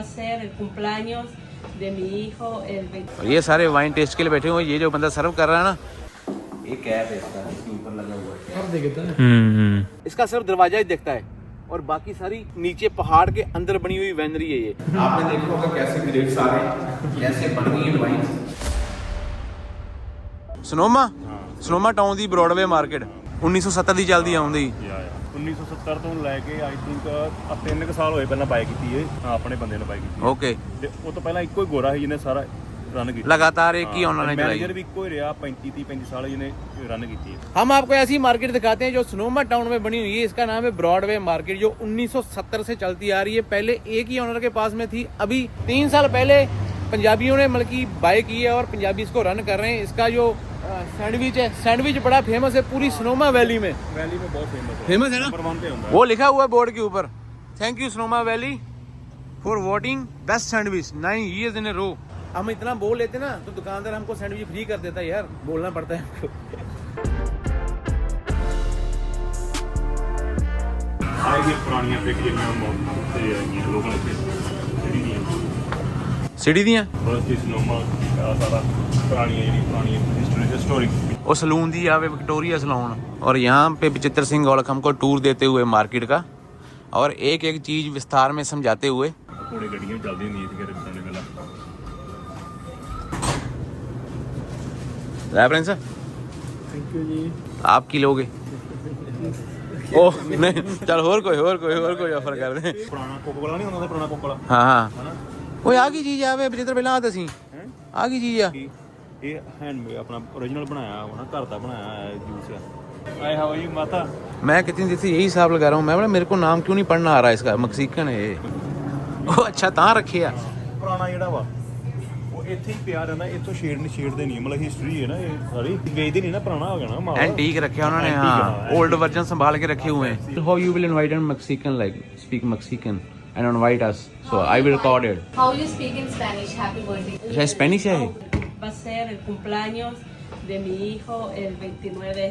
ser el cumpleaños de mi hijo el 20. और ये सारे वाइन टेस्ट के लिए बैठे हुए हैं। ये जो बंदा सर्व कर रहा है ना, ये कैप है इसका, इसके ऊपर लगा हुआ है। अब देखता है इसका सिर्फ दरवाजा ही दिखता है और बाकी सारी नीचे पहाड़ के अंदर बनी हुई वाइनरी है ये। आपने देखा होगा कैसे ग्रेड्स आ रहे हैं, कैसे बन रही है वाइन। ਸਨੋਮਾ ਸਨੋਮਾ ਟਾਊਨ ਦੀ ਬ੍ਰੌਡਵੇ ਮਾਰਕੀਟ 1970 ਦੀ ਚੱਲਦੀ ਆਉਂਦੀ। 1970 ਤੋਂ ਲੈ ਕੇ ਆਈ ਥਿੰਕ 3 ਸਾਲ ਹੋਏ ਪਹਿਲਾਂ ਬਾਈ ਕੀਤੀ ਇਹ ਆਪਣੇ ਬੰਦੇ ਨੇ ਬਾਈ ਕੀਤੀ। ਓਕੇ, ਤੇ ਉਹ ਤੋਂ ਪਹਿਲਾਂ ਇੱਕੋ ਹੀ ਗੋਰਾ ਸੀ ਜਿਹਨੇ ਸਾਰਾ ਰਨ ਕੀਤਾ। लगातार एक ही ऑनलाइन चलाई। मैनेजर भी ਇੱਕੋ ਹੀ ਰਿਹਾ 35 ਸਾਲ ਜਿਹਨੇ ਰਨ ਕੀਤੀ है। हम आपको ऐसी मार्केट दिखाते हैं जो सनोमा टाउन में बनी हुई है। इसका नाम है ब्रॉडवे मार्केट, जो 1970 से चलती आ रही है। पहले एक ही ऑनर के पास में थी, अभी 3 साल पहले पंजाबियों ने मतलब की बाय की है और पंजाबी इसको रन कर रहे हैं। इसका जो सैंडविच है, सैंडविच बड़ा फेमस है पूरी सनोमा वैली में। वैली में बहुत फेमस है ना, नंबर 1 पे होता है। वो लिखा हुआ है बोर्ड के ऊपर, thank you Sonoma valley for voting best sandwich 9 years in a row। हम इतना बोल लेते ना तो दुकानदार हमको सैंडविच फ्री कर देता है यार, बोलना पड़ता है हमको। सारी पुरानियां फैक्ट्रियां बहुत ते आईਆਂ ਲੋਕਾਂ ਦੇ ਜਿਹੜੀ ਦੀਆਂ सिटी दियां ਬਸ ਇਸ ਨੋਮਾ ਸਾਰਾ ਪੁਰਾਣੀਆਂ ਜਿਹੜੀ ਪੁਰਾਣੀ हिस्टोरिक और सलून दी आवे विक्टोरिया सलून। और यहाँ पे विचित्र सिंह औलख हमको टूर देते हुए मार्केट का और एक एक चीज विस्तार में समझाते हुए। ਘੋੜੇ ਗੱਡੀਆਂ ਚੱਲਦੀਆਂ ਹੁੰਦੀਆਂ ਸੀ ਕਿਤੇ ਪੁਰਾਣੇ ਵੇਲਾ। रेफरेंस थैंक यू जी। आप की लोगे ओह नहीं, चल और कोई ऑफर कर दे। ਪੁਰਾਣਾ ਕੋਕੋਲਾ ਨਹੀਂ ਹੁੰਦਾ ਸੀ, ਪੁਰਾਣਾ ਕੋਕੋਲਾ। हाँ हाँ, ਹਨਾ ओए आ की चीज आवे विचित्र पहला आते सी ਹੈ आ की चीज आ। ਇਹ ਹੈਂਡ ਆਪਣਾ ओरिजिनल ਬਣਾਇਆ ਹੋਣਾ, ਘਰ ਦਾ ਬਣਾਇਆ ਹੈ ਜੂਸ ਆ। ਆਏ ਹਾਓ ਜੀ ਮਾਤਾ। मैं कितनी देर से यही हिसाब लगा रहा हूँ। मैं बोला मेरे को नाम क्यों नहीं पढ़ना आ रहा है इसका, मक्सिकन है ये। ओ अच्छा ता रखे आ। ਪੁਰਾਣਾ ਜਿਹੜਾ ਵਾ ਉਹ ਇੱਥੇ ਹੀ ਪਿਆ ਰਹਿੰਦਾ, ਇੱਥੋਂ ਛੇੜਦੇ ਨਹੀਂ, ਮਤਲਬ ਹਿਸਟਰੀ ਹੈ ਨਾ ਇਹ ਸਾਰੀ, ਵੇਚਦੇ नहीं ना, पुराना हो गया ना माल। एंटीक रखे उन्होंने, हाँ ओल्ड वर्जन संभाल के रखे हुए हैं। How you will invite a Mexican, like speak Mexican and invite us, so I will record it. How you speak in Spanish? Happy birthday. अच्छा स्पेनिश है। Va a ser el cumpleaños de mi hijo el 29,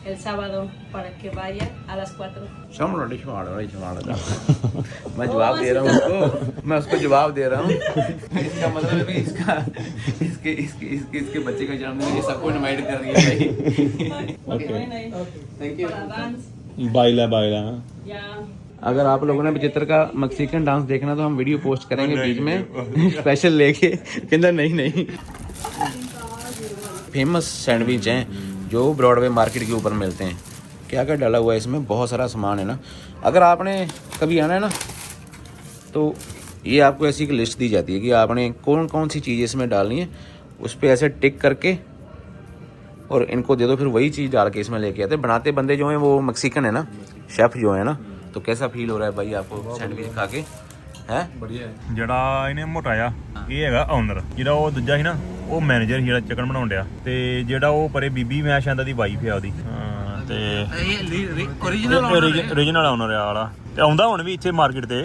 el sábado, para que vaya a las 4. मैं जवाब दे रहा हूँ उसको, मैं उसको जवाब दे रहा हूँ। इसका मतलब है कि इसके बच्चे का जन्मदिन ये सबको इनवाइट कर रही है भाई। Thank you. बाइला Ya. अगर आप लोगों ने विचित्र का मक्सिकन डांस देखना तो हम वीडियो पोस्ट करेंगे बीच में स्पेशल लेके। कहता नहीं। फेमस सैंडविच हैं जो ब्रॉडवे मार्केट के ऊपर मिलते हैं। क्या क्या डाला हुआ है इसमें, बहुत सारा सामान है ना। अगर आपने कभी आना है ना तो ये आपको ऐसी एक लिस्ट दी जाती है कि आपने कौन कौन सी चीज़ें इसमें डालनी है, उस पर ऐसे टिक करके और इनको दे दो, फिर वही चीज़ डाल के इसमें लेके आते। बनाते बंदे जो हैं वो मक्सिकन है ना, शेफ़ जो है ना। तो कैसा फील हो रहा है भाई आपको सैंडविच खा के? है बढ़िया है। ਜਿਹੜਾ ਇਹਨੇ ਮੋਟਾਇਆ ਇਹ ਹੈਗਾ ਓਨਰ, ਜਿਹੜਾ ਉਹ ਦੂਜਾ ਸੀ ਨਾ ਉਹ ਮੈਨੇਜਰ ਸੀ ਜਿਹੜਾ ਚਿਕਨ ਬਣਾਉਣ ਡਿਆ, ਤੇ ਜਿਹੜਾ ਉਹ ਪਰੇ ਬੀਬੀ ਮੈਂ ਸ਼ਾਇਦ ਦੀ ਵਾਈਫ ਆ ਉਹਦੀ। ਹਾਂ ਤੇ ਓਰੀਜਨਲ ਓਨਰ ਆ ਵਾਲਾ, ਤੇ ਆਉਂਦਾ ਹੁਣ ਵੀ ਇੱਥੇ ਮਾਰਕੀਟ ਤੇ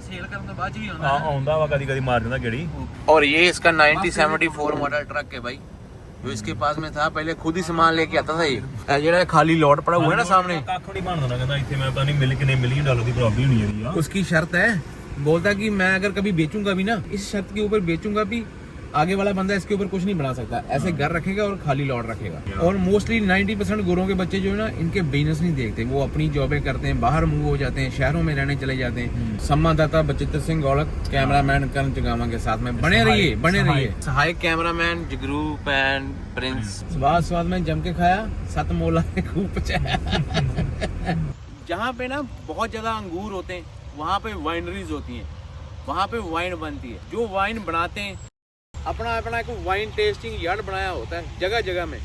सेल करने के बाद भी ਆਉਂਦਾ ਵਾ, ਕਦੀ ਮਾਰ ਜਾਂਦਾ ਗੇੜੀ। और ये इसका 1974 मॉडल ट्रक है भाई, जो इसके पास में था। पहले खुद ही सामान लेके आता था ये। जेड़ा खाली लॉट पड़ा हुआ है ना सामने, ਕੱਖ ਨਹੀਂ ਬਣਦਾ, ਕਹਿੰਦਾ ਇੱਥੇ ਮੈਂ ਪਤਾ ਨਹੀਂ $1 ਮਿਲੀਅਨ ਦੀ ਪ੍ਰੋਬਲਮ ਹੋਣੀ ਇਹਦੀ ਆ। उसकी शर्त है, बोलता कि मैं अगर कभी बेचूंगा भी ना, इस शर्त के ऊपर बेचूंगा भी, आगे वाला बंदा इसके ऊपर कुछ नहीं बना सकता। ऐसे घर रखेगा और खाली लॉट रखेगा। और मोस्टली 90% गोरों के बच्चे जो है ना, इनके बिजनेस नहीं देखते, वो अपनी जॉबें करते हैं, बाहर मूव हो जाते हैं, शहरों में रहने चले जाते हैं। संवाददाता बचित्र सिंह औलख, कैमरामैन करण चगामा के साथ में बने रहिए। सहायक कैमरामैन जगरूप एंड प्रिंस। स्वाद में जम के खाया, 7 मोला खूब पचाया। जहाँ पे ना बहुत ज्यादा अंगूर होते हैं वहाँ पे वाइनरीज होती हैं, वहाँ पे वाइन बनती है। जो वाइन बनाते हैं अपना एक वाइन टेस्टिंग यार्ड बनाया होता है जगह जगह में।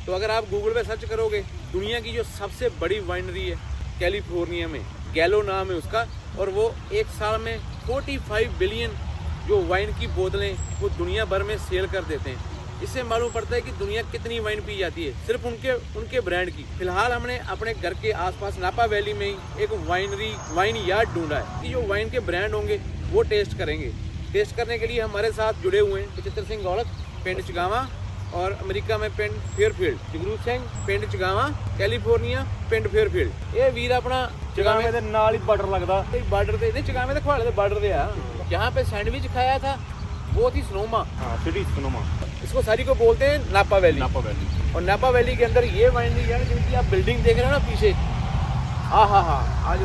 तो अगर आप गूगल पे सर्च करोगे, दुनिया की जो सबसे बड़ी वाइनरी है कैलिफोर्निया में, गैलो नाम है उसका, और वो एक साल में 45 बिलियन जो वाइन की बोतलें वो दुनिया भर में सेल कर देते हैं। इससे मालूम पड़ता है कि दुनिया कितनी वाइन पी जाती है सिर्फ उनके ब्रांड की। फिलहाल हमने अपने घर के आसपास नापा वैली में ही एक वाइन यार्ड ढूंढा है कि जो वाइन के ब्रांड होंगे वो टेस्ट करेंगे। टेस्ट करने के लिए हमारे साथ जुड़े हुए हैं विचित्र सिंह औलख, पिंड चगावा, और अमेरिका में पिंड फेयरफील्ड। जगरूप सिंह पिंड चगावा, कैलिफोर्निया पिंड फेयरफील्ड। ये वीर अपना ਚਗਾਵੇਂ ਦੇ ਨਾਲ ਹੀ ਬਾਰਡਰ ਲੱਗਦਾ, ਬਾਰਡਰ ਤੇ ਨਹੀਂ, ਚਗਾਵੇਂ ਦੇ ਖਵਾਲੇ ਦੇ ਬਾਰਡਰ ਤੇ ਆ। जहाँ पे सैंडविच खाया था वो थी सोनोमा। हाँ सिटी सोनोमा, इसको सारी को बोलते हैं नापा वैली। नापा वैली। और नापा वैली के अंदर ये वाइनरी है जिनकी आप बिल्डिंग देख रहे हो ना पीछे, हाँ आज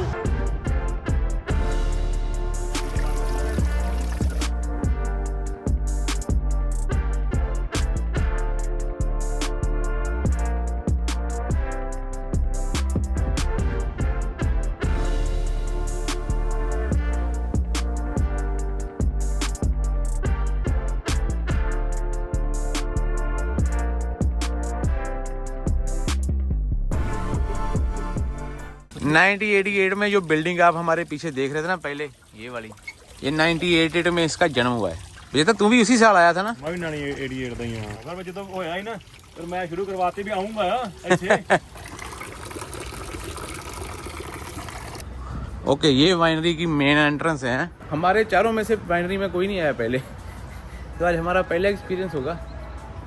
1988 में जो बिल्डिंग आप हमारे पीछे देख रहे थे ना पहले, ये वाली, ये 1988 में इसका जन्म हुआ है। ये तो तू भी उसी साल आया था ना? मैं भी 1988 ਦਾ ਹੀ ਹਾਂ। ਅਗਰ ਮੈਂ ਜਦੋਂ ਹੋਇਆ ਹੀ ਨਾ ਫਿਰ ਮੈਂ ਸ਼ੁਰੂ ਕਰਵਾਤੇ ਵੀ ਆਉਂਗਾ ਇੱਥੇ। ओके, ये वाइनरी की मेन एंट्रेंस है। हमारे चारों में से वाइनरी में कोई नहीं आया पहले, तो आज हमारा पहला एक्सपीरियंस होगा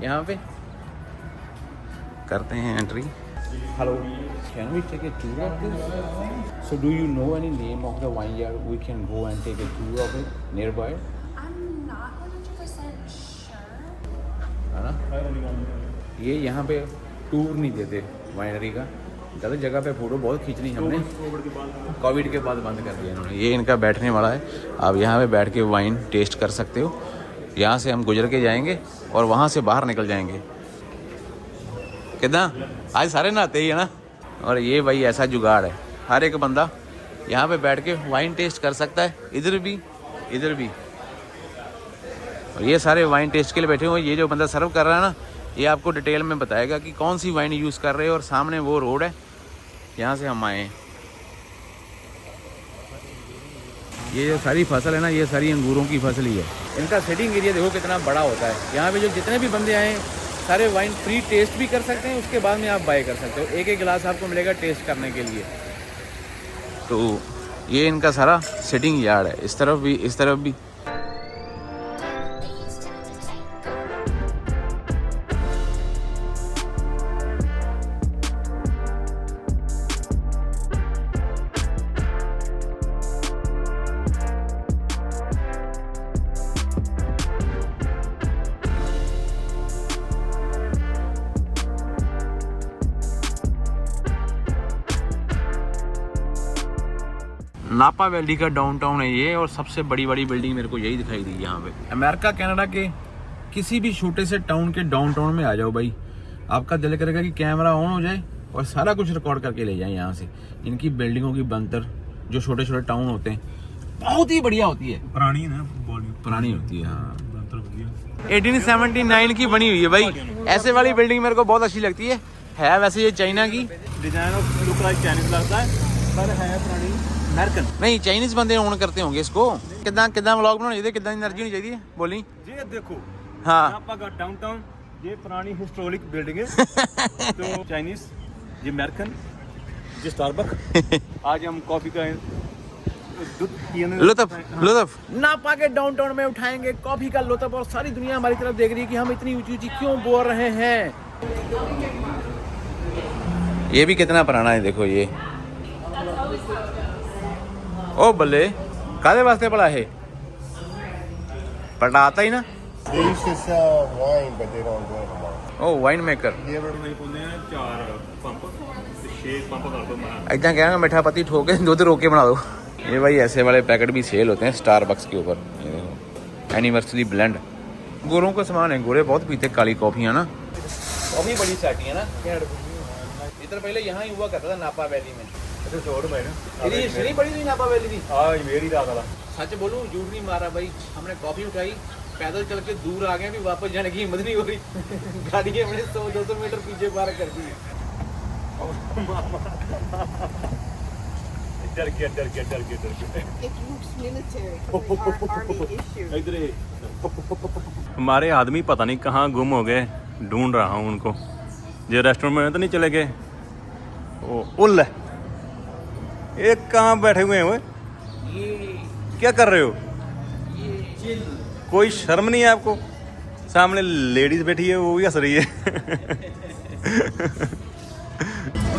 यहाँ पे। करते हैं entry. Hello, can we take a tour of this? So do you know any name of the vineyard? We can go and take a tour of it nearby. I'm not 100% sure. है ना? ये यहाँ पे tour नहीं देते winery का। ज़्यादा जगह पे फ़ोटो बहुत खींचनी हमने, कोविड के बाद बंद कर दिया इन्होंने। ये इनका बैठने वाला है, आप यहाँ पे बैठ के वाइन टेस्ट कर सकते हो। यहाँ से हम गुजर के जाएंगे और वहाँ से बाहर निकल जाएंगे। कितना आज सारे नहाते ही है ना। और ये भाई ऐसा जुगाड़ है, हर एक बंदा यहाँ पे बैठ के वाइन टेस्ट कर सकता है, इधर भी इधर भी। और ये सारे वाइन टेस्ट के लिए बैठे हुए। ये जो बंदा सर्व कर रहा है ना, ये आपको डिटेल में बताएगा कि कौन सी वाइन यूज़ कर रहे हो। और सामने वो रोड है, यहाँ से हम आए हैं। ये जो सारी फसल है ना, ये सारी अंगूरों की फसल ही है। इनका सेटिंग एरिया देखो कितना बड़ा होता है। यहाँ पे जो जितने भी बंदे आए सारे वाइन फ्री टेस्ट भी कर सकते हैं, उसके बाद में आप बाय कर सकते हो। एक एक गिलास आपको मिलेगा टेस्ट करने के लिए। तो ये इनका सारा सेटिंग यार्ड है, इस तरफ भी इस तरफ भी। नापा वैली का डाउनटाउन है ये, और सबसे बड़ी बिल्डिंग मेरे को यही दिखाई दी यहाँ पे। अमेरिका कनाडा के किसी भी छोटे से टाउन के डाउनटाउन में आ जाओ भाई, आपका दिल करेगा कि कैमरा ऑन हो जाए और सारा कुछ रिकॉर्ड करके ले जाए यहाँ से। इनकी बिल्डिंगों की बनतर जो छोटे छोटे टाउन होते हैं बहुत ही बढ़िया होती है। पुरानी है ना, पुरानी होती है हाँ। 1879 की बनी हुई है भाई। ऐसे वाली बिल्डिंग मेरे को बहुत अच्छी लगती है वैसे ये चाइना की डिजाइन और लुक लाइक चाइनीज लगता है, पर है पुरानी अमेरिकन। नहीं, चाइनीज बंदे ओन करते होंगे इसको। कितना कितना व्लॉग बनाना चाहिए, कितना एनर्जी होनी चाहिए बोली ये देखो। हाँ, नापा का डाउनटाउन, ये पुरानी हिस्टोरिक बिल्डिंग है। तो चाइनीज, ये अमेरिकन, ये स्टारबक्स। आज हम कॉफी का लुत्फ नापा के डाउनटाउन में उठाएंगे कॉफी का लुत्फ। और सारी दुनिया हमारी तरफ देख रही है कि हम इतनी ऊंची ऊंची क्यों बोल रहे हैं। ये भी कितना पुराना है देखो ये। ओ बल्ले, कादे वास्ते पड़ा है? पटा आता ही ना। They used to sell wine, but they don't do it anymore. Oh wine maker. You ever नहीं पुंदे हैं 4 पंप ते 6 पंप कर दो मैं। इतना कहना मीठा पत्ती ठोक के दूध रोक के बना दो। ये भाई ऐसे वाले पैकेट भी सेल होते हैं स्टारबक्स के ऊपर। ये देखो, एनिवर्सरी ब्लेंड। गोरों का सामान है, गोरे बहुत पीते काली कॉफी है ना। कॉफी बड़ी साटी है ना। इधर पहले यहाँ ही हुआ करता था नापा वैली में। तो छोड़ भाई ना, तेरी हिस्ट्री बड़ी थी नापा वैली की। आज मेरी रात वाला सच बोलूं, झूठ नहीं मारा भाई। हमने कॉफी उठाई, पैदल चल के दूर आ गए, भी वापस जाने की हिम्मत नहीं हो रही। गाड़ी हमने 100-200 मीटर पीछे पार कर दी। डर गया। It looks military. Our army issue. इधर हमारे आदमी पता नहीं कहाँ गुम हो गए, ढूंढ रहा हूँ उनको। ये रेस्टोरेंट में तो नहीं चले गए। ओ उल है, एक कहाँ बैठे हुए हैं वो? क्या कर रहे हो? कोई शर्म नहीं है आपको? सामने लेडीज बैठी है, वो भी हंस रही है।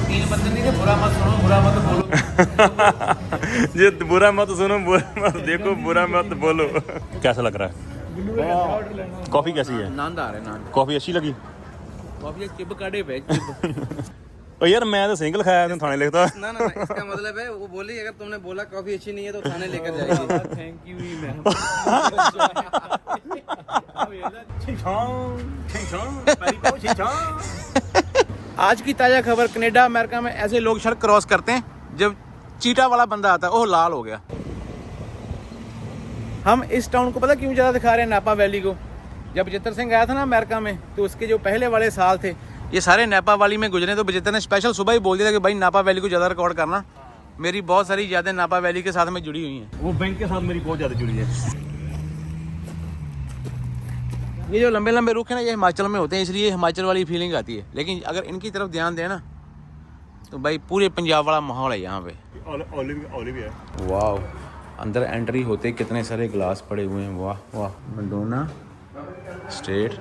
तीन बंदे नहीं थे, बुरा मत सुनो, बुरा मत बोलो। ये बुरा मत सुनो, बुरा मत देखो, बुरा मत बोलो। कैसा लग रहा है? कॉफी कैसी है? नांद आ रहे नांद। कॉफी अच्छी लगी? कॉफी चिप काटे पे चिप। ओ यार मैं तो सिंगल खाया, तुम थाने लिखता। ना ना, इसका मतलब है वो बोली अगर तुमने बोला कॉफी अच्छी नहीं है तो थाने लेकर जाएगी। Thank you ma'am. आज की ताज़ा खबर, कनाडा अमेरिका में ऐसे लोग सड़क क्रॉस करते हैं जब चीटा वाला बंदा आता है, ओह लाल हो गया। हम इस टाउन को पता क्यों ज़्यादा दिखा रहे हैं, नापा वैली को। जब बचित्र सिंह आया था ना अमेरिका में, तो उसके जो पहले वाले साल थे ये सारे नापा वैली में गुजरे, तो बचित्र ने स्पेशल सुबह ही बोल दिया था कि भाई नापा वैली को ज़्यादा रिकॉर्ड करना। मेरी बहुत सारी यादें नापा वैली के साथ में जुड़ी हुई हैं। वो बैंक के साथ मेरी बहुत ज़्यादा जुड़ी है। ये जो लंबे लंबे रुख हैं ना, ये हिमाचल में होते हैं, इसलिए हिमाचल वाली फीलिंग आती है। लेकिन अगर इनकी तरफ ध्यान दें ना तो भाई पूरे पंजाब वाला माहौल है यहाँ पे। ओलिव है। वाह, अंदर एंट्री होते कितने सारे ग्लास पड़े हुए हैं। वाह वाह, मंडोना स्टेट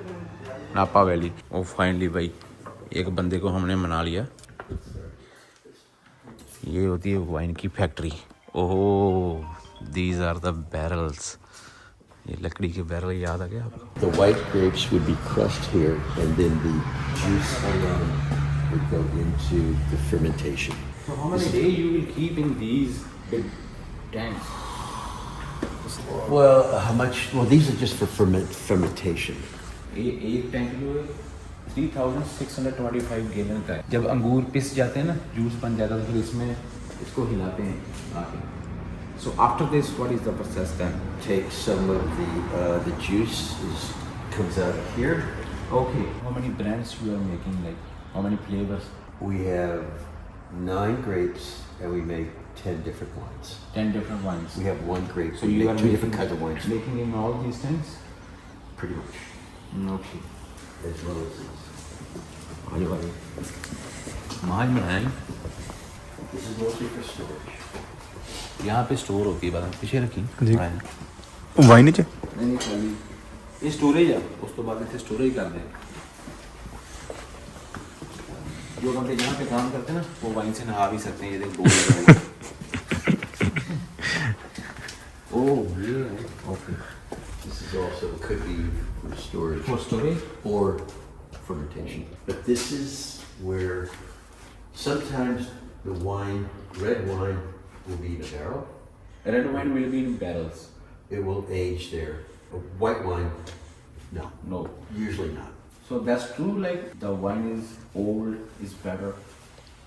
नापा वैली। ओ फाइनली भाई एक बंदे को हमने मना लिया। ये होती है वाइन की factory. Oh, these are the barrels. ये लकड़ी के बैरल याद आ गया आपको? The white grapes would be crushed here, and then the juice alone would go into the fermentation. So how many days you will keep in these big tanks? Well, how much? Well, these are just for fermentation. एक tank जो है 3625 gallon का है। जब अंगूर पिस जाते हैं ना, जूस बन जाता है, तो फिर इसमें इसको हिलाते हैं आके। So after this, what is the process then? Take some of the juice comes out here. Okay. How many brands you are making? Like how many flavors? We have 9 grapes, and we make 10 different wines. 10 different wines. We have 1 grape. So we you make are 2 making, different kinds of wines. making in all these tanks? Pretty much, Okay. as well as these. Hello, buddy. My man. This is mostly for storage. यहाँ पे store होती है, बात पीछे रखी जी। नहीं wine नीचे नहीं खाली ये स्टोरेज है, उस तो बाद इसे स्टोरेज कर दें। जो बंदे यहाँ पे काम करते हैं ना, वो वाइन से नहा भी सकते हैं। ये देख बोल ओह ये है। Okay, This is also could be for storage. For storage. Or fermentation. But this is where sometimes the wine, red wine, will be in a barrel. Red wine will be in barrels. It will age there. A white wine, no, no, usually not. so that's true, like the wine is old is better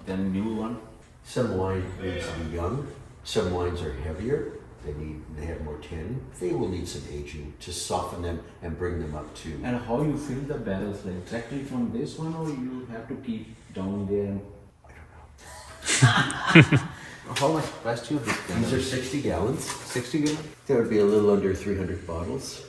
than new one. Some wine needs to be young. Some wines are heavier. They have more tannin. They will need some aging to soften them and bring them up to. And how you fill the barrels, like directly from this one, or you have to keep down there? I don't know. How much price do you think? These are 60 gallons. 60 gallon? There would be a little under 300 bottles.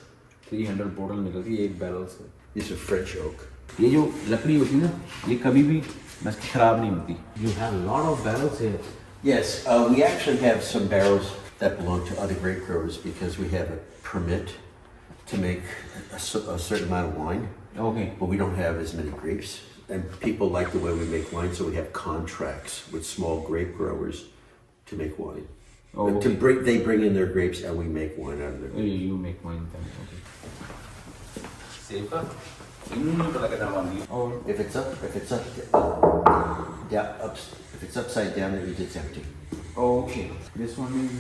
300 बोतल निकलती है एक barrel से। These are French oak. ये जो लकड़ी होती है ना, ये कभी भी खराब नहीं होती। You have a lot of barrels here. Yes, we actually have some barrels that belong to other grape growers because we have a permit to make a certain amount of wine. Okay. But we don't have as many grapes. And people like the way we make wine, so we have contracts with small grape growers to make wine. Oh, okay. They bring in their grapes and we make wine out of their grapes. You make wine then. Okay. Safe का? इन्होंने पता करना मांगी। और If it's upside down, it means it's empty. okay. This one is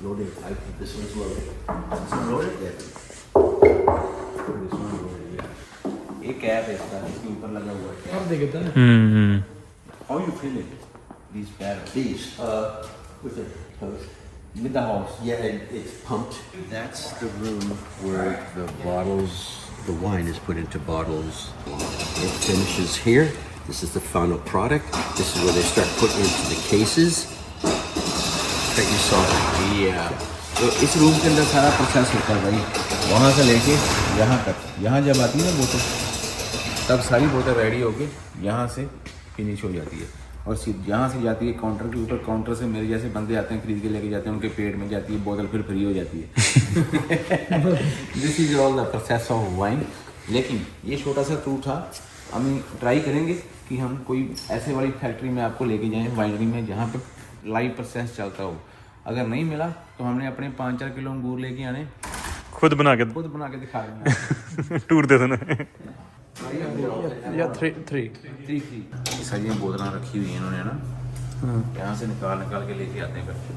Loaded. This one's loaded. This one loaded? Yeah. this one loaded, yeah. एक cap है इसका, इसके ऊपर लगा हुआ है cap. How you fill it? These barrels. These, with the hose. With the house. Yeah, and it's pumped. That's the room where the bottles, the wine is put into bottles. It finishes here. This is the final product. This is where they start putting into the cases that you saw. Yeah. तो इस room के अंदर सारा process होता है भाई, वहाँ से लेके यहाँ तक। यहाँ जब आती है ना बोतल, तब सारी बोतल रेडी होके यहाँ से फिनिश हो जाती है और यहाँ से जाती है काउंटर के ऊपर। काउंटर से मेरे जैसे बंदे आते हैं, खरीद के लेके जाते हैं, उनके पेट में जाती है बोतल, फिर फ्री हो जाती है। This is all the process of wine. लेकिन ये छोटा सा टूर था, हम ट्राई करेंगे कि हम कोई ऐसे वाली फैक्ट्री में आपको लेके जाएं, वाइनरी में, जहाँ पे लाइव प्रोसेस चलता हो। अगर नहीं मिला तो हमने अपने 5-4 किलो अंगूर लेके आने, खुद बना के दिखा देंगे। टूर दे देना। या थ्री सारी बोतलें रखी हुई हैं इन्होंने ना, यहाँ से निकाल के लेके आते हैं फिर।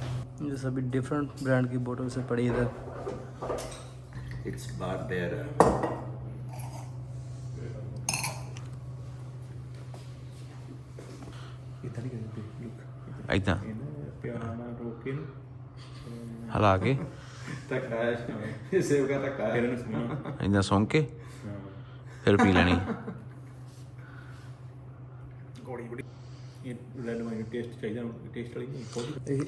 ये सभी डिफरेंट ब्रांड की बोतल से पड़ी इधर। It's Barbera. ऐसा हला के ऐसा सौंक के फिर पी लेनी।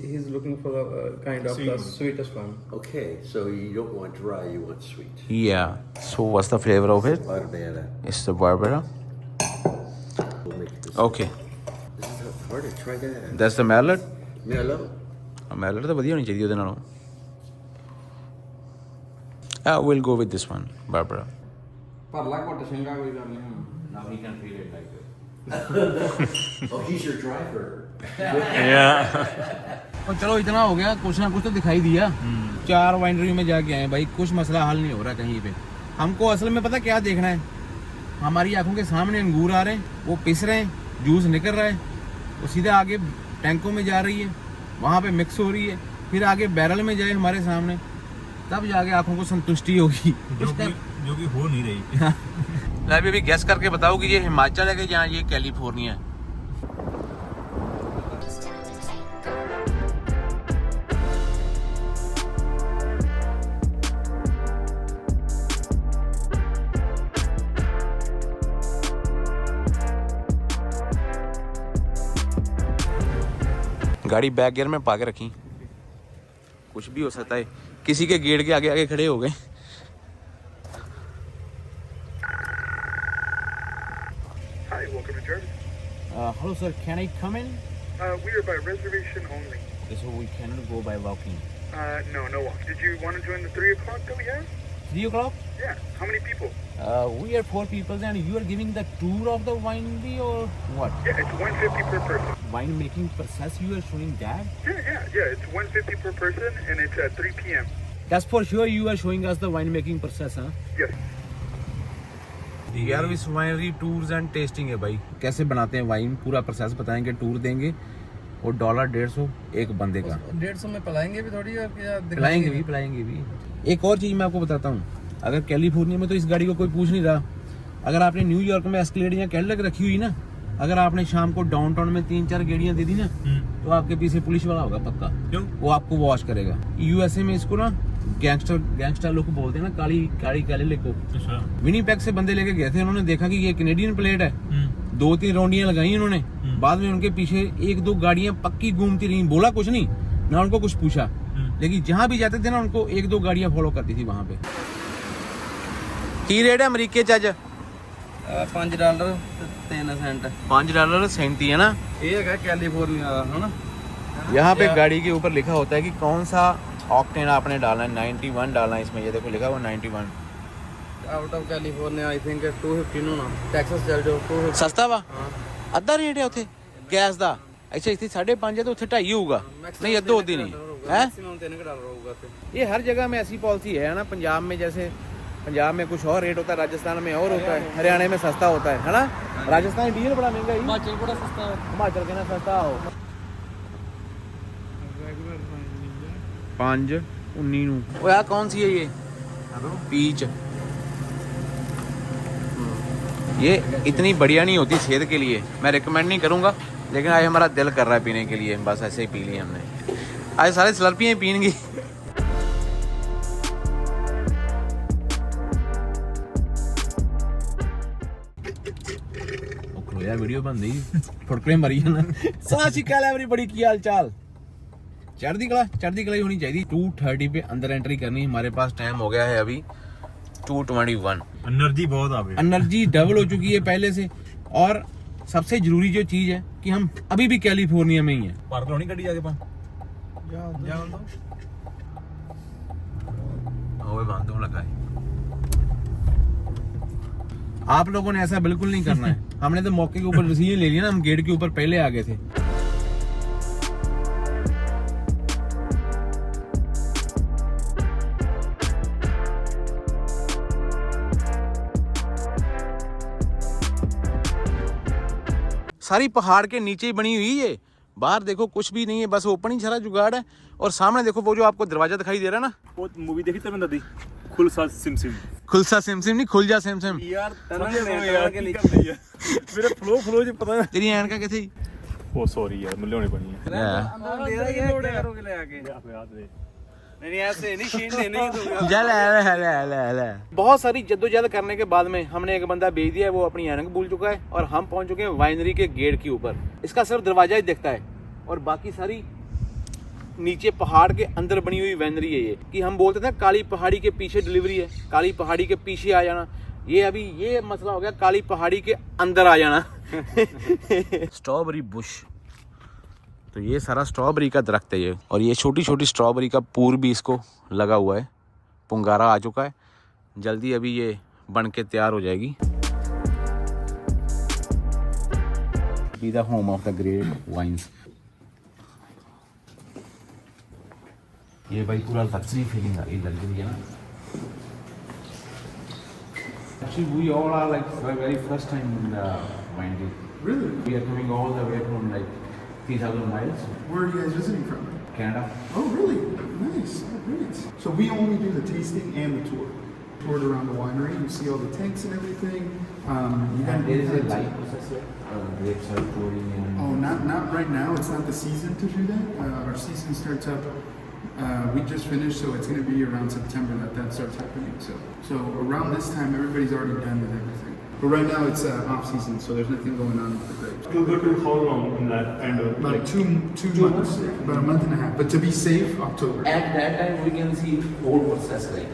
He's looking for the kind of the sweetest one. Okay, so you don't want dry, you want sweet. Yeah. So what's the flavor of it? Barbera. It's the Barbera. We'll make this. Okay. This is not hard to try that. That's the Merlot. Merlot. Merlot ਤਾਂ ਵਧੀਆ ਹੋਣੀ ਚਾਹੀਦੀ ਉਹਦੇ ਨਾਲੋਂ। We'll go with this one, Barbara. ਭਰਲਾ ਘੁੱਟ ਸਿੰਘਾ ਕੋਈ ਗੱਲ ਨਹੀਂ ਹੁਣ। Now he can feel it like this. Oh, he's your driver. और चलो इतना हो गया, कुछ ना कुछ तो दिखाई दिया। 4 वाइनरी में जाके आए भाई, कुछ मसला हल नहीं हो रहा कहीं पे। हमको असल में पता क्या देखना है, हमारी आंखों के सामने अंगूर आ रहे हैं, वो पिस रहे हैं, जूस निकल रहा है, वो सीधे आगे टैंकों में जा रही है, वहाँ पे मिक्स हो रही है, फिर आगे बैरल में जाए हमारे सामने, तब जाके आंखों को संतुष्टि होगी, जो कि हो नहीं रही। अभी गैस करके बताओ कि ये हिमाचल है कि जहाँ ये कैलिफोर्निया है। गाड़ी बैक गियर में पा के रखी, कुछ भी हो सकता है, किसी के गेट के आगे आगे खड़े हो गए। Hi, welcome to Germany. Hello sir, can I come in? We are by reservation only. So we cannot go by walking. No walk. Did you want to join the 3 o'clock that we have? 3 o'clock? Yeah. How many people? We are 4 people and you are giving the tour of the winery or what? Yeah, it's 150 per person. Wine making process you are showing that? Yeah. It's 150 per person, and it's at 3 p.m. That's for sure you are showing us the wine making process, huh? Yes. यार इस winery tours and testing है भाई, कैसे बनाते हैं wine, पूरा process बताएंगे, tour देंगे, और $150 एक बंदे का। 150 में पिलाएंगे भी थोड़ी, और क्या पिलाएंगे भी। एक और चीज़ मैं आपको बताता हूँ, अगर कैलिफोर्निया में तो इस गाड़ी को कोई पूछ नहीं रहा, अगर आपने न्यूयॉर्क में एस्केलेड या कैडिलैक रखी हुई ना, अगर आपने शाम को डाउनटाउन में 3-4 गाड़ियाँ दे दी ना, तो आपके पीछे पुलिस वाला होगा पक्का। क्यों? वो आपको वॉश करेगा। यूएसए में इसको ना गैंगस्टर लोग बोलते हैं ना, काली कैलिलैक को। विनीपेग से बंदे लेके गए थे, उन्होंने देखा कि ये कैनेडियन प्लेट है, 2-3 रौंडियां लगाई उन्होंने, बाद में उनके पीछे 1-2 गाड़ियां पक्की घूमती रही, बोला कुछ नहीं ना, उनको कुछ पूछा, लेकिन जहां भी जाते थे ना उनको 1-2 गाड़ियां फॉलो करती थी वहां पे। की रेट है अमेरिके च अज? $5 3 सेंट। $5.37 है ना। ये है कैलिफोर्निया है ना। यहाँ पे गाड़ी के ऊपर लिखा होता है कि कौन सा ऑक्टेन आपने डालना है, 91 डालना है इसमें, ये देखो लिखा हुआ 91। Out of California I think 215 होना, टेक्सास चल जाओ 250। सस्ता वा, अद्धा रेट है उत्थे गैस दा। अच्छा इतनी 5.5 है तो उत्थे 2.5 होगा, नहीं अद्धो होती नहीं है। मैक्सिमम $3 होगा। ये हर जगह में ऐसी पॉलिसी है ना, पंजाब में जैसे पंजाब में कुछ और रेट होता है, राजस्थान में और होता है, हरियाणा में सस्ता होता है ना। राजस्थान डीजल बड़ा महंगा है, हिमाचल बड़ा सस्ता है। हिमाचल के ना सस्ता हो 5.19 ਨੂੰ। ਉਹ ਆ कौन सी है ये? पीच। ये इतनी बढ़िया नहीं होती सेहत के लिए, मैं रिकमेंड नहीं करूँगा, लेकिन आज हमारा दिल कर रहा है पीने के लिए, बस ऐसे ही पी ली हमने। आज सारे स्लर्पियाँ ही पीएंगी। यार वीडियो बन गई, फुटकरे मरी ना। सत श्री अकाल एवरीबॉडी, की हाल चाल? चढ़ती कला ही होनी चाहिए। 2:30 पे अंदर एंट्री करनी, हमारे पास टाइम हो गया है अभी 2:21। एनर्जी बहुत आ गई, एनर्जी डबल हो चुकी है पहले से, और सबसे जरूरी जो चीज है कि हम अभी भी कैलिफोर्निया में ही हैं। पार्क होनी गड्डी आगे पा ओए बांधो लगा है। आप लोगों ने ऐसा बिल्कुल नहीं करना है। हमने तो मौके के ऊपर डिसीजन ले लिया ना, हम गेट के ऊपर पहले आ गए थे। सारी पहाड़ के नीचे ही बनी हुई है। बाहर देखो कुछ भी नहीं है, बस ओपन ही सारा जुगाड़ है। और सामने देखो वो जो आपको दरवाजा दिखाई दे रहा है ना, वो मूवी देखी तुमने दादी, खुलसा सिमसिम। खुलसा सिमसिम नहीं, खुल जा सिमसिम। यार मेरे फ्लो जो पता है तेरी ऐनका किथे? ओ सॉरी यार, मुझे होनी पड़ी है। नहीं ऐसे नहीं शीन देने तो ले। बहुत सारी जद्दोजहद करने के बाद में हमने एक बंदा भेज दिया है, वो अपनी ऐनक भूल चुका है और हम पहुंच चुके हैं वाइनरी के गेट के ऊपर। इसका सिर्फ दरवाजा ही दिखता है और बाकी सारी नीचे पहाड़ के अंदर बनी हुई वाइनरी है ये। कि हम बोलते थे काली पहाड़ी के पीछे डिलीवरी है, काली पहाड़ी के पीछे आ जाना। ये अभी ये मसला हो गया, काली पहाड़ी के अंदर आ जाना। स्ट्रॉबेरी बुश, तो ये सारा स्ट्रॉबेरी का दरख्त है ये। और ये छोटी छोटी स्ट्रॉबेरी का पूर भी इसको लगा हुआ है। पुंगारा आ चुका है, जल्दी अभी ये बन के तैयार हो जाएगी। Be the home of the great wines. ये भाई पूरा लग्जरी फीलिंग आ रही, लग्जरी है ना। Actually, we all are like for the very first time in the winery. Really? We are coming all the way from like 3,000 miles. Where are you guys visiting from? Canada. Oh, really? Nice. Oh, great. So we only do the tasting and the tour. Toured around the winery. You see all the tanks and everything. And there is a live process here. Grapes are pouring in. Oh, not right now. It's not the season to do that. Our season starts up. We just finished, so it's going to be around September that starts happening. So around this time, everybody's already done with everything. But right now it's off season, so there's nothing going on with the grapes. To go to how long in that kind of About two months, about a month and a half. But to be safe, October. At that time, we can see whole process, right?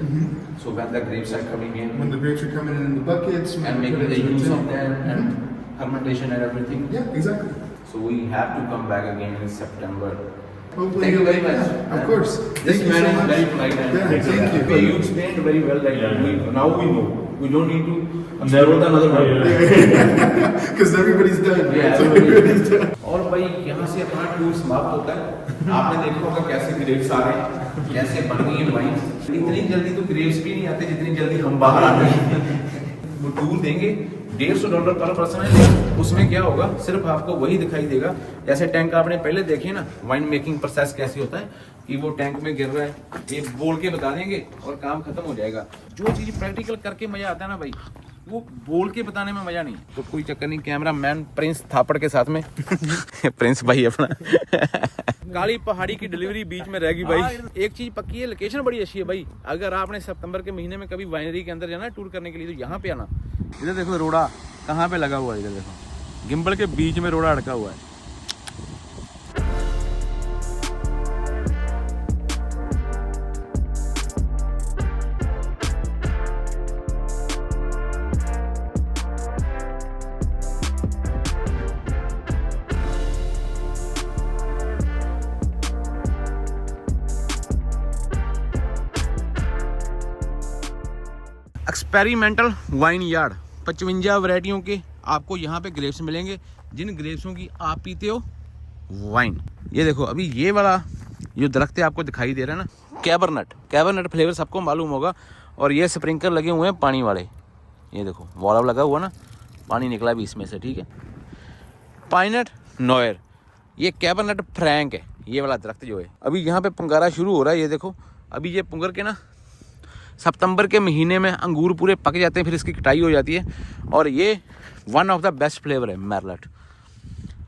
So when the grapes are coming in, When the grapes are coming in the buckets, when and we put making it the in use of tin. them and fermentation and everything. Yeah, exactly. So we have to come back again in September. Hopefully, Thank you very much. Of course. This Thank you man so is much. very polite and Yeah, thank you. So you explained very well. Like now we know. We don't need to narrow the another one. Because everybody's done. right? Yeah, So everybody's done. और भाई यहाँ से अपना tour समाप्त होता है। आपने देखा होगा कैसे ग्रेप्स आ रहे हैं, कैसे बन गई है वाइन। इतनी जल्दी तो ग्रेप्स भी नहीं आते जितनी जल्दी हम बाहर आते हैं। वो टूर देंगे $150 पर पर्सन है, उसमें क्या होगा सिर्फ आपको वही दिखाई देगा। जैसे टैंक आपने पहले देखे ना, वाइन मेकिंग प्रोसेस कैसे होता है कि वो टैंक में गिर रहा है, ये बोल के बता देंगे और काम खत्म हो जाएगा। जो चीज़ प्रैक्टिकल करके मजा आता है ना भाई, वो बोल के बताने में मजा नहीं। तो कोई चक्कर नहीं, कैमरा मैन प्रिंस थापड़ के साथ में प्रिंस भाई अपना काली पहाड़ी की डिलीवरी बीच में रहेगी भाई। एक चीज पक्की है, लोकेशन बड़ी अच्छी है भाई। अगर आपने सितंबर के महीने में कभी वाइनरी के अंदर जाना है टूर करने के लिए, तो यहाँ पे आना। इधर देखो रोड़ा कहाँ पे लगा हुआ है, इधर देखो गिम्बल के बीच में रोड़ा अड़का हुआ है। एक्सपेरिमेंटल वाइन यार्ड, 55 वैरायटियों के आपको यहाँ पे ग्रेप्स मिलेंगे, जिन ग्रेप्सों की आप पीते हो वाइन। ये देखो अभी ये वाला जो दरख्त आपको दिखाई दे रहा है ना, कैबरनट फ्लेवर सबको मालूम होगा। और ये स्प्रिंकलर लगे हुए हैं पानी वाले, ये देखो वॉल्व लगा हुआ ना, पानी निकला भी इसमें से, ठीक है। पाइनट नोयर, ये कैबरनट फ्रैंक है ये वाला दरख्त जो है। अभी यहाँ पे पुंगारा शुरू हो रहा है, ये देखो अभी ये पुंगर के ना सितंबर के महीने में अंगूर पूरे पक जाते हैं, फिर इसकी कटाई हो जाती है। और ये one of the best flavour है मेरलट।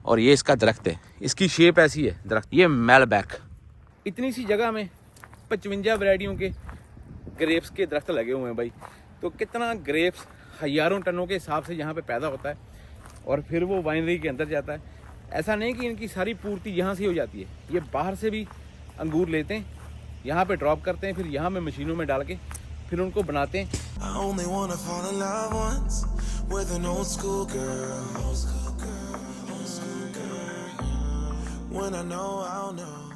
और ये इसका दरख्त है, इसकी शेप ऐसी है दरख्त, ये मेलबैक। इतनी सी जगह में 55 वैरायटियों के ग्रेप्स के दरख्त लगे हुए हैं भाई। तो कितना ग्रेप्स हज़ारों टनों के हिसाब से यहाँ पे पैदा होता है और फिर वो वाइनरी के अंदर जाता है। ऐसा नहीं कि इनकी सारी पूर्ति यहाँ से हो जाती है, ये बाहर से भी अंगूर लेते हैं, यहाँ पे ड्रॉप करते हैं, फिर यहाँ में मशीनों में डाल के फिर उनको बनाते हैं। I only wanna fall in love once with an old school girl. When I know, I'll know.